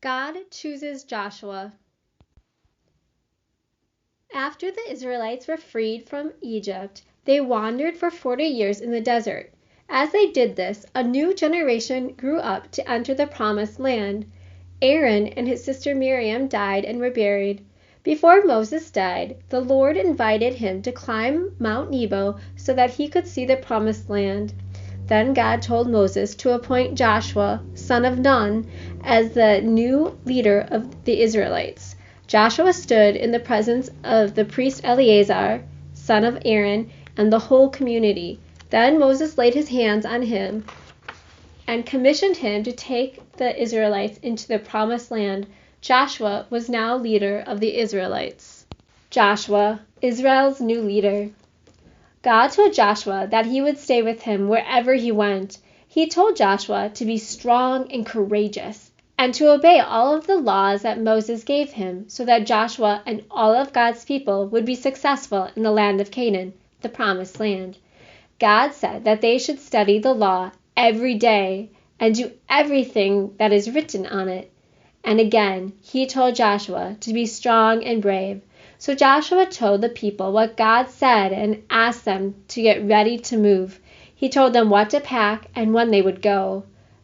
God chooses Joshua. After the Israelites were freed from Egypt, they wandered for 40 years in the desert. As they did this, a new generation grew up to enter the promised land. Aaron and his sister Miriam died and were buried. Before Moses died, the Lord invited him to climb Mount Nebo so that he could see the promised land. Then God told Moses to appoint Joshua, son of Nun, as the new leader of the Israelites. Joshua stood in the presence of the priest Eleazar, son of Aaron, and the whole community. Then Moses laid his hands on him and commissioned him to take the Israelites into the promised land. Joshua was now leader of the Israelites. Joshua, Israel's new leader. God told Joshua that he would stay with him wherever he went. He told Joshua to be strong and courageous, and to obey all of the laws that Moses gave him, so that Joshua and all of God's people would be successful in the land of Canaan, the promised land. God said that they should study the law every day and do everything that is written on it. And again, he told Joshua to be strong and brave. So Joshua told the people what God said and asked them to get ready to move. He told them what to pack and when they would go.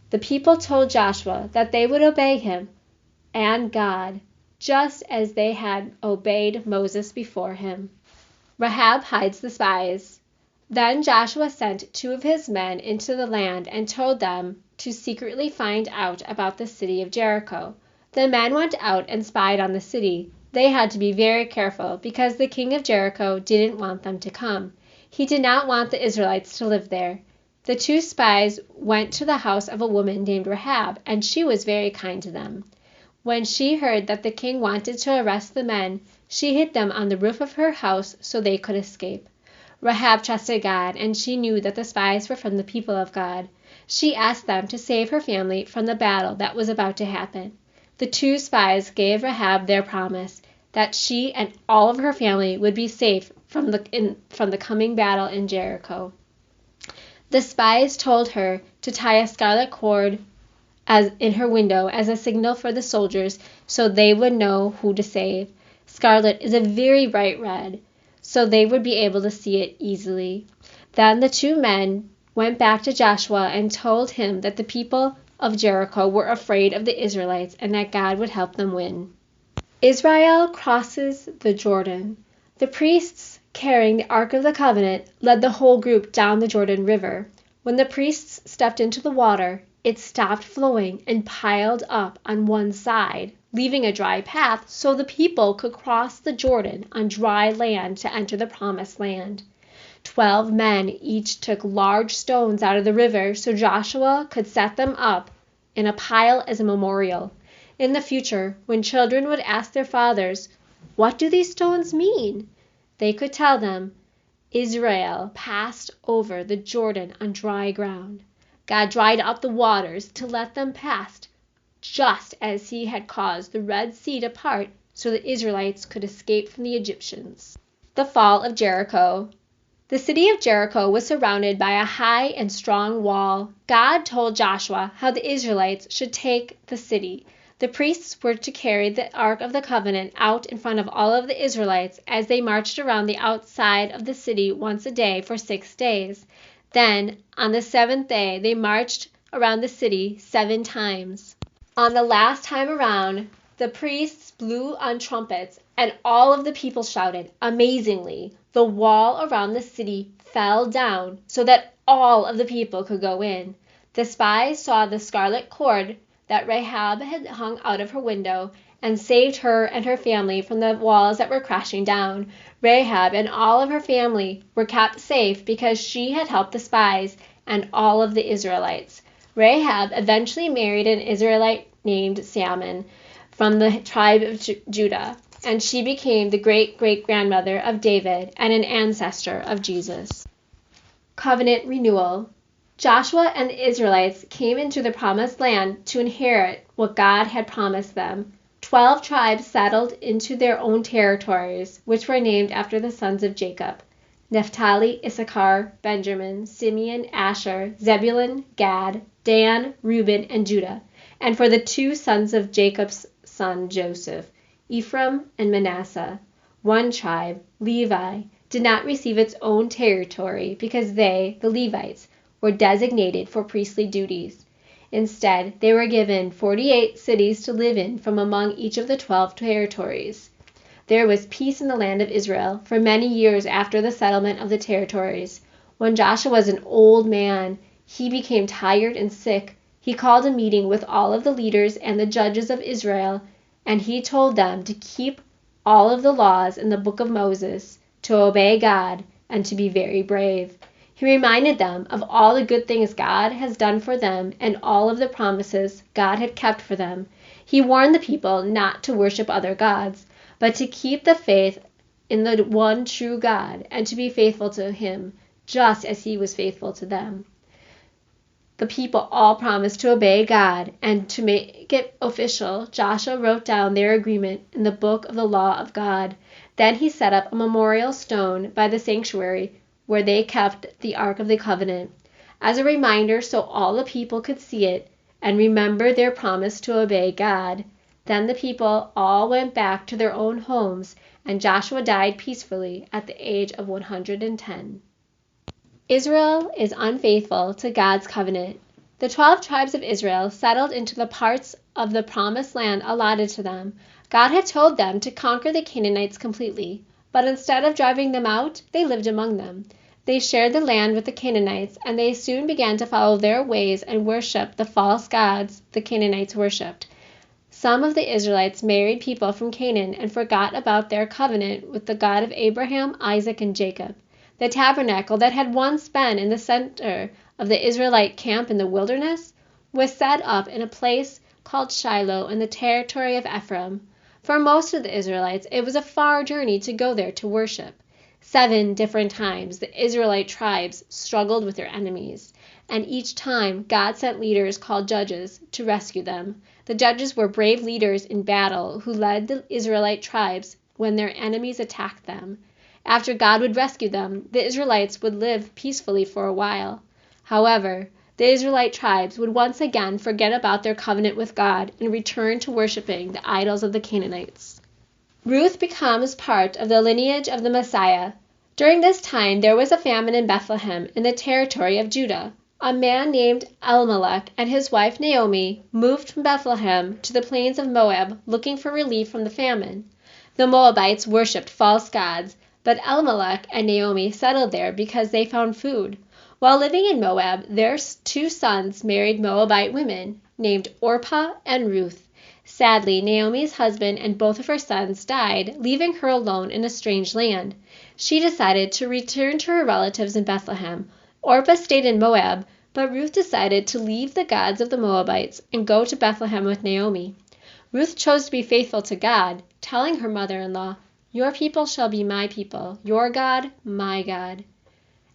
The people told Joshua that they would obey him and God, just as they had obeyed Moses before him. Rahab hides the spies. Then Joshua sent 2 of his men into the land and told them to secretly find out about the city of Jericho. The men went out and spied on the city. They had to be very careful because the king of Jericho didn't want them to come. He did not want the Israelites to live there. The 2 spies went to the house of a woman named Rahab, and she was very kind to them. When she heard that the king wanted to arrest the men, she hid them on the roof of her house so they could escape. Rahab trusted God, and she knew that the spies were from the people of God. She asked them to save her family from the battle that was about to happen. The 2 spies gave Rahab their promise that she and all of her family would be safe from the coming battle in Jericho. The spies told her to tie a scarlet cord in her window as a signal for the soldiers so they would know who to save. Scarlet is a very bright red, so they would be able to see it easily. Then the 2 men went back to Joshua and told him that the people of Jericho were afraid of the Israelites and that God would help them win. Israel crosses the Jordan. The priests carrying the Ark of the Covenant led the whole group down the Jordan River. When the priests stepped into the water, it stopped flowing and piled up on one side, leaving a dry path so the people could cross the Jordan on dry land to enter the promised land. 12 men each took large stones out of the river so Joshua could set them up in a pile as a memorial. In the future, when children would ask their fathers, "What do these stones mean?" they could tell them, "Israel passed over the Jordan on dry ground. God dried up the waters to let them pass, just as he had caused the Red Sea to part so the Israelites could escape from the Egyptians." The fall of Jericho. The city of Jericho was surrounded by a high and strong wall. God told Joshua how the Israelites should take the city. The priests were to carry the Ark of the Covenant out in front of all of the Israelites as they marched around the outside of the city once a day for 6 days. Then, on the 7th day, they marched around the city 7 times. On the last time around, the priests blew on trumpets, and all of the people shouted. Amazingly, the wall around the city fell down so that all of the people could go in. The spies saw the scarlet cord that Rahab had hung out of her window and saved her and her family from the walls that were crashing down. Rahab and all of her family were kept safe because she had helped the spies and all of the Israelites. Rahab eventually married an Israelite named Salmon from the tribe of Judah, and she became the great-great-grandmother of David and an ancestor of Jesus. Covenant renewal. Joshua and the Israelites came into the promised land to inherit what God had promised them. 12 tribes settled into their own territories, which were named after the sons of Jacob: Naphtali, Issachar, Benjamin, Simeon, Asher, Zebulun, Gad, Dan, Reuben, and Judah. and for the two sons of Jacob's son Joseph, Ephraim and Manasseh. One tribe, Levi, did not receive its own territory because they, the Levites, were designated for priestly duties. Instead, they were given 48 cities to live in from among each of the 12 territories. There was peace in the land of Israel for many years after the settlement of the territories. When Joshua was an old man, he became tired and sick. He called a meeting with all of the leaders and the judges of Israel, and he told them to keep all of the laws in the book of Moses, to obey God, and to be very brave. He reminded them of all the good things God has done for them and all of the promises God had kept for them. He warned the people not to worship other gods, but to keep the faith in the one true God and to be faithful to him, just as he was faithful to them. The people all promised to obey God, and to make it official, Joshua wrote down their agreement in the book of the law of God. Then he set up a memorial stone by the sanctuary where they kept the Ark of the Covenant, as a reminder so all the people could see it and remember their promise to obey God. Then the people all went back to their own homes, and Joshua died peacefully at the age of 110. Israel is unfaithful to God's covenant. The 12 tribes of Israel settled into the parts of the promised land allotted to them. God had told them to conquer the Canaanites completely, but instead of driving them out, they lived among them. They shared the land with the Canaanites, and they soon began to follow their ways and worship the false gods the Canaanites worshipped. Some of the Israelites married people from Canaan and forgot about their covenant with the God of Abraham, Isaac, and Jacob. The tabernacle that had once been in the center of the Israelite camp in the wilderness was set up in a place called Shiloh in the territory of Ephraim. For most of the Israelites, it was a far journey to go there to worship. 7 different times the Israelite tribes struggled with their enemies, and each time God sent leaders called judges to rescue them. The judges were brave leaders in battle who led the Israelite tribes when their enemies attacked them. After God would rescue them, the Israelites would live peacefully for a while. However, the Israelite tribes would once again forget about their covenant with God and return to worshiping the idols of the Canaanites. Ruth becomes part of the lineage of the Messiah. During this time, there was a famine in Bethlehem in the territory of Judah. A man named Elimelech and his wife Naomi moved from Bethlehem to the plains of Moab looking for relief from the famine. The Moabites worshipped false gods, but Elimelech and Naomi settled there because they found food. While living in Moab, their 2 sons married Moabite women named Orpah and Ruth. Sadly, Naomi's husband and both of her sons died, leaving her alone in a strange land. She decided to return to her relatives in Bethlehem. Orpah stayed in Moab, but Ruth decided to leave the gods of the Moabites and go to Bethlehem with Naomi. Ruth chose to be faithful to God, telling her mother-in-law, "Your people shall be my people, your God, my God."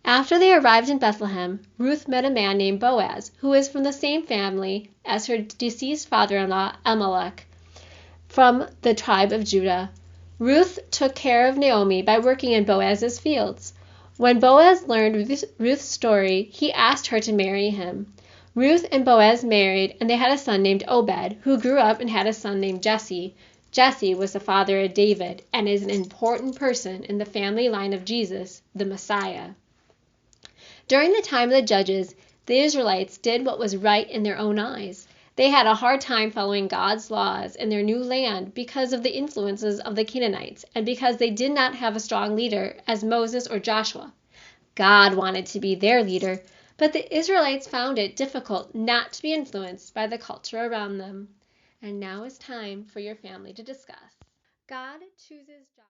After they arrived in Bethlehem, Ruth met a man named Boaz, who was from the same family as her deceased father-in-law, Elimelech, from the tribe of Judah. Ruth took care of Naomi by working in Boaz's fields. When Boaz learned Ruth's story, he asked her to marry him. Ruth and Boaz married, and they had a son named Obed, who grew up and had a son named Jesse. Jesse was the father of David and is an important person in the family line of Jesus, the Messiah. During the time of the judges, the Israelites did what was right in their own eyes. They had a hard time following God's laws in their new land because of the influences of the Canaanites and because they did not have a strong leader as Moses or Joshua. God wanted to be their leader, but the Israelites found it difficult not to be influenced by the culture around them. And now is time for your family to discuss. God chooses